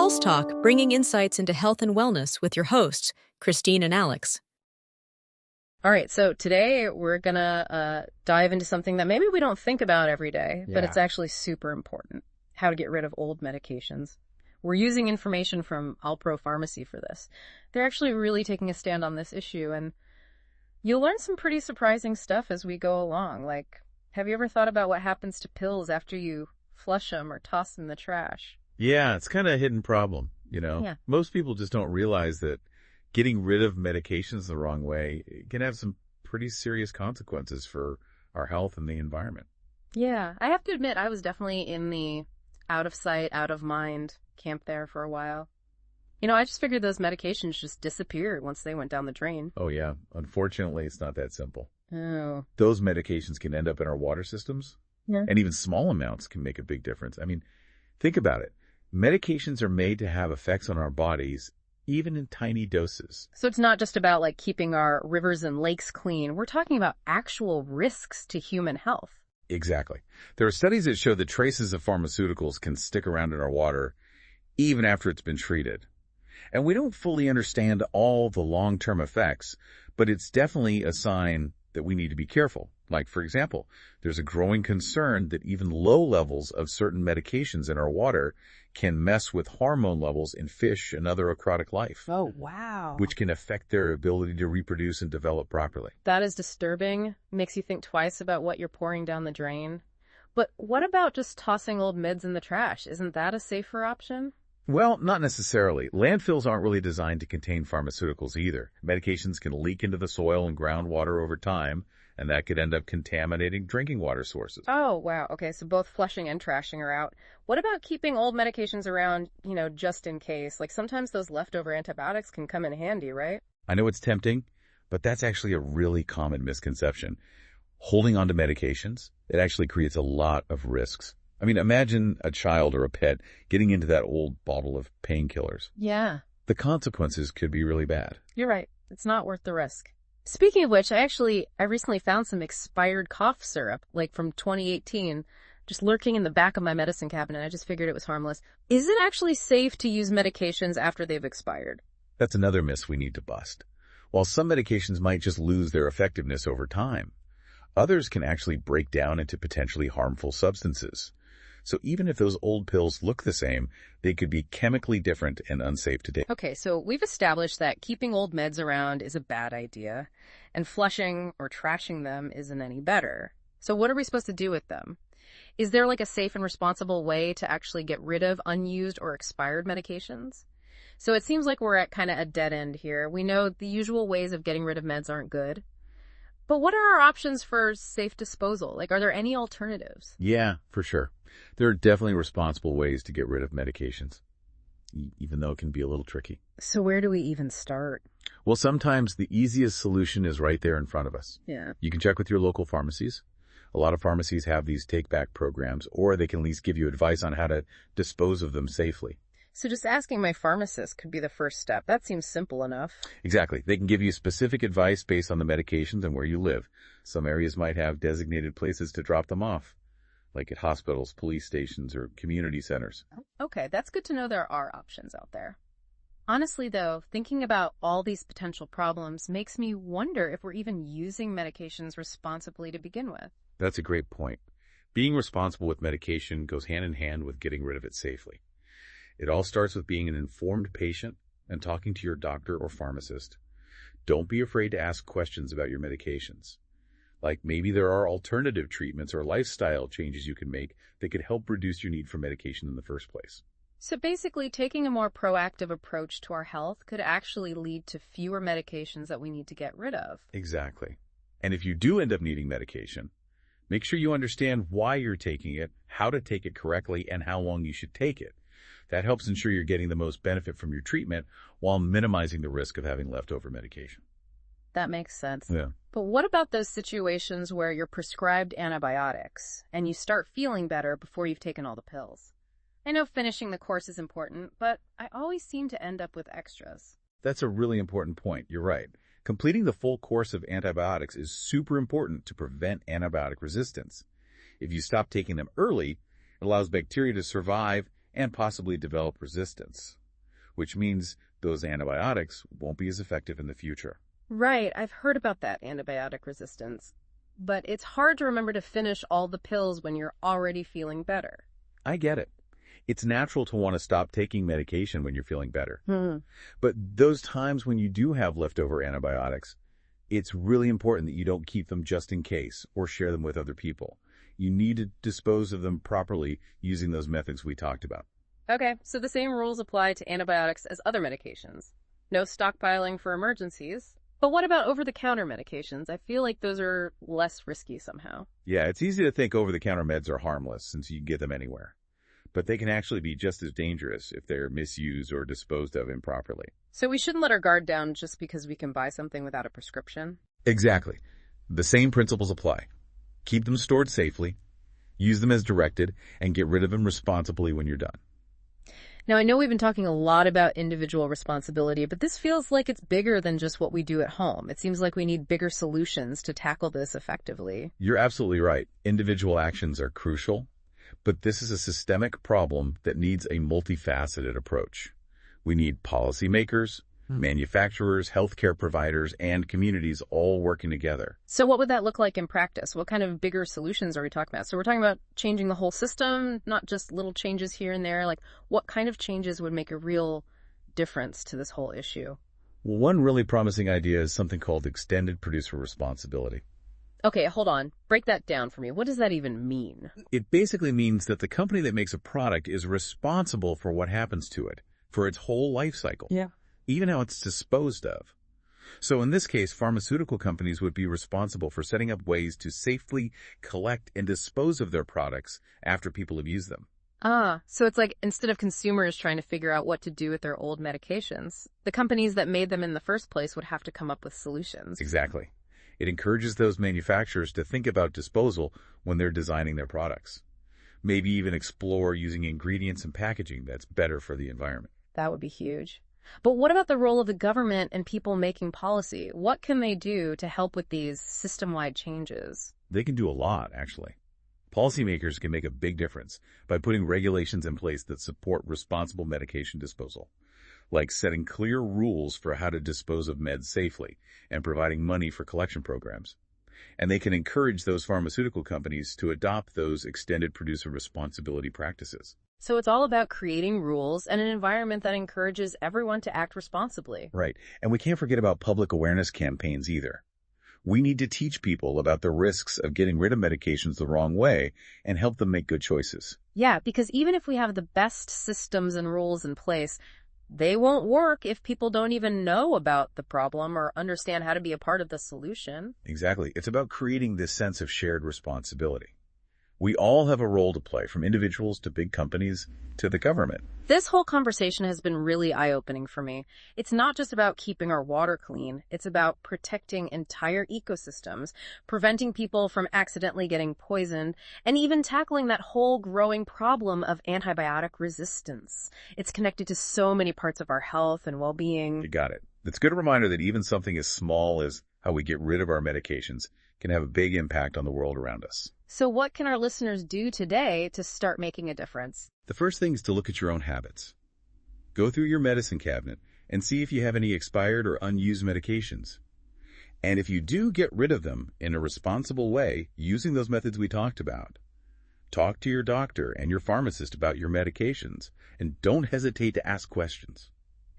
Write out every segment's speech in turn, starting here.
Pulse Talk, bringing insights into health and wellness with your hosts, Christine and Alex. All right, so today we're going to dive into something that maybe we don't think about every day, but it's actually super important. How to get rid of old medications. We're using information from Alpro Pharmacy for this. They're actually really taking a stand on this issue, and you'll learn some pretty surprising stuff as we go along. Like, have you ever thought about what happens to pills after you flush them or toss them in the trash? Yeah, it's kind of a hidden problem, Yeah. Most people just don't realize that getting rid of medications the wrong way can have some pretty serious consequences for our health and the environment. Yeah, I have to admit, I was definitely in the out of sight, out of mind camp there for a while. I just figured those medications just disappeared once they went down the drain. Oh, yeah. Unfortunately, it's not that simple. Oh. Those medications can end up in our water systems, Yeah. and even small amounts can make a big difference. I mean, think about it. Medications are made to have effects on our bodies, even in tiny doses. So it's not just about keeping our rivers and lakes clean. We're talking about actual risks to human health. Exactly. There are studies that show that traces of pharmaceuticals can stick around in our water even after it's been treated. And we don't fully understand all the long-term effects, but it's definitely a sign that we need to be careful. Like, for example, there's a growing concern that even low levels of certain medications in our water can mess with hormone levels in fish and other aquatic life. Oh, wow. Which can affect their ability to reproduce and develop properly. That is disturbing. Makes you think twice about what you're pouring down the drain. But what about just tossing old meds in the trash? Isn't that a safer option? Well, not necessarily. Landfills aren't really designed to contain pharmaceuticals either. Medications can leak into the soil and groundwater over time, and that could end up contaminating drinking water sources. Oh, wow. Okay, so both flushing and trashing are out. What about keeping old medications around, just in case? Sometimes those leftover antibiotics can come in handy, right? I know it's tempting, but that's actually a really common misconception. Holding on to medications, it actually creates a lot of risks. I mean, imagine a child or a pet getting into that old bottle of painkillers. Yeah. The consequences could be really bad. You're right. It's not worth the risk. Speaking of which, I recently found some expired cough syrup, from 2018, just lurking in the back of my medicine cabinet. I just figured it was harmless. Is it actually safe to use medications after they've expired? That's another myth we need to bust. While some medications might just lose their effectiveness over time, others can actually break down into potentially harmful substances. So even if those old pills look the same, they could be chemically different and unsafe to take. Okay, so we've established that keeping old meds around is a bad idea, and flushing or trashing them isn't any better. So what are we supposed to do with them? Is there a safe and responsible way to actually get rid of unused or expired medications? So it seems like we're at kind of a dead end here. We know the usual ways of getting rid of meds aren't good. But what are our options for safe disposal? Are there any alternatives? Yeah, for sure. There are definitely responsible ways to get rid of medications, even though it can be a little tricky. So where do we even start? Well, sometimes the easiest solution is right there in front of us. Yeah. You can check with your local pharmacies. A lot of pharmacies have these take-back programs, or they can at least give you advice on how to dispose of them safely. So just asking my pharmacist could be the first step. That seems simple enough. Exactly. They can give you specific advice based on the medications and where you live. Some areas might have designated places to drop them off, like at hospitals, police stations, or community centers. Okay, that's good to know there are options out there. Honestly, though, thinking about all these potential problems makes me wonder if we're even using medications responsibly to begin with. That's a great point. Being responsible with medication goes hand in hand with getting rid of it safely. It all starts with being an informed patient and talking to your doctor or pharmacist. Don't be afraid to ask questions about your medications. Like maybe there are alternative treatments or lifestyle changes you can make that could help reduce your need for medication in the first place. So basically, taking a more proactive approach to our health could actually lead to fewer medications that we need to get rid of. Exactly. And if you do end up needing medication, make sure you understand why you're taking it, how to take it correctly, and how long you should take it. That helps ensure you're getting the most benefit from your treatment while minimizing the risk of having leftover medication. That makes sense. Yeah. But what about those situations where you're prescribed antibiotics and you start feeling better before you've taken all the pills? I know finishing the course is important, but I always seem to end up with extras. That's a really important point. You're right. Completing the full course of antibiotics is super important to prevent antibiotic resistance. If you stop taking them early, it allows bacteria to survive and possibly develop resistance, which means those antibiotics won't be as effective in the future. Right, I've heard about that antibiotic resistance. But it's hard to remember to finish all the pills when you're already feeling better. I get it. It's natural to want to stop taking medication when you're feeling better. But those times when you do have leftover antibiotics, it's really important that you don't keep them just in case or share them with other people. You need to dispose of them properly using those methods we talked about. Okay, so the same rules apply to antibiotics as other medications. No stockpiling for emergencies. But what about over-the-counter medications? I feel like those are less risky somehow. Yeah, it's easy to think over-the-counter meds are harmless since you can get them anywhere. But they can actually be just as dangerous if they're misused or disposed of improperly. So we shouldn't let our guard down just because we can buy something without a prescription? Exactly. The same principles apply. Keep them stored safely, use them as directed, and get rid of them responsibly when you're done. Now, I know we've been talking a lot about individual responsibility, but this feels like it's bigger than just what we do at home. It seems like we need bigger solutions to tackle this effectively. You're absolutely right. Individual actions are crucial, but this is a systemic problem that needs a multifaceted approach. We need policymakers, manufacturers, healthcare providers, and communities all working together. So what would that look like in practice? What kind of bigger solutions are we talking about? So we're talking about changing the whole system, not just little changes here and there. Like, what kind of changes would make a real difference to this whole issue? Well, one really promising idea is something called extended producer responsibility. Okay, hold on. Break that down for me. What does that even mean? It basically means that the company that makes a product is responsible for what happens to it, for its whole life cycle. Yeah. Even how it's disposed of. So in this case, pharmaceutical companies would be responsible for setting up ways to safely collect and dispose of their products after people have used them. So it's like instead of consumers trying to figure out what to do with their old medications, the companies that made them in the first place would have to come up with solutions. Exactly. It encourages those manufacturers to think about disposal when they're designing their products. Maybe even explore using ingredients and packaging that's better for the environment. That would be huge. But what about the role of the government and people making policy? What can they do to help with these system-wide changes? They can do a lot, actually. Policymakers can make a big difference by putting regulations in place that support responsible medication disposal, like setting clear rules for how to dispose of meds safely and providing money for collection programs. And they can encourage those pharmaceutical companies to adopt those extended producer responsibility practices. So it's all about creating rules and an environment that encourages everyone to act responsibly. Right. And we can't forget about public awareness campaigns either. We need to teach people about the risks of getting rid of medications the wrong way and help them make good choices. Yeah, because even if we have the best systems and rules in place, they won't work if people don't even know about the problem or understand how to be a part of the solution. Exactly. It's about creating this sense of shared responsibility. We all have a role to play, from individuals to big companies to the government. This whole conversation has been really eye-opening for me. It's not just about keeping our water clean. It's about protecting entire ecosystems, preventing people from accidentally getting poisoned, and even tackling that whole growing problem of antibiotic resistance. It's connected to so many parts of our health and well-being. You got it. It's a good reminder that even something as small as how we get rid of our medications can have a big impact on the world around us. So what can our listeners do today to start making a difference? The first thing is to look at your own habits. Go through your medicine cabinet and see if you have any expired or unused medications. And if you do get rid of them in a responsible way using those methods we talked about, talk to your doctor and your pharmacist about your medications and don't hesitate to ask questions.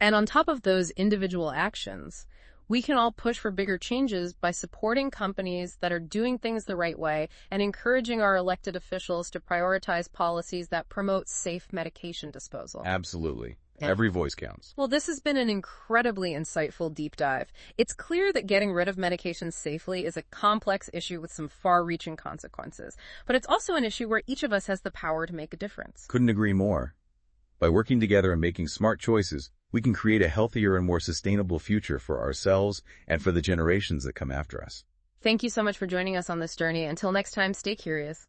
And on top of those individual actions, we can all push for bigger changes by supporting companies that are doing things the right way and encouraging our elected officials to prioritize policies that promote safe medication disposal. Absolutely. Every voice counts. Well, this has been an incredibly insightful deep dive. It's clear that getting rid of medications safely is a complex issue with some far-reaching consequences. But it's also an issue where each of us has the power to make a difference. Couldn't agree more. By working together and making smart choices, we can create a healthier and more sustainable future for ourselves and for the generations that come after us. Thank you so much for joining us on this journey. Until next time, stay curious.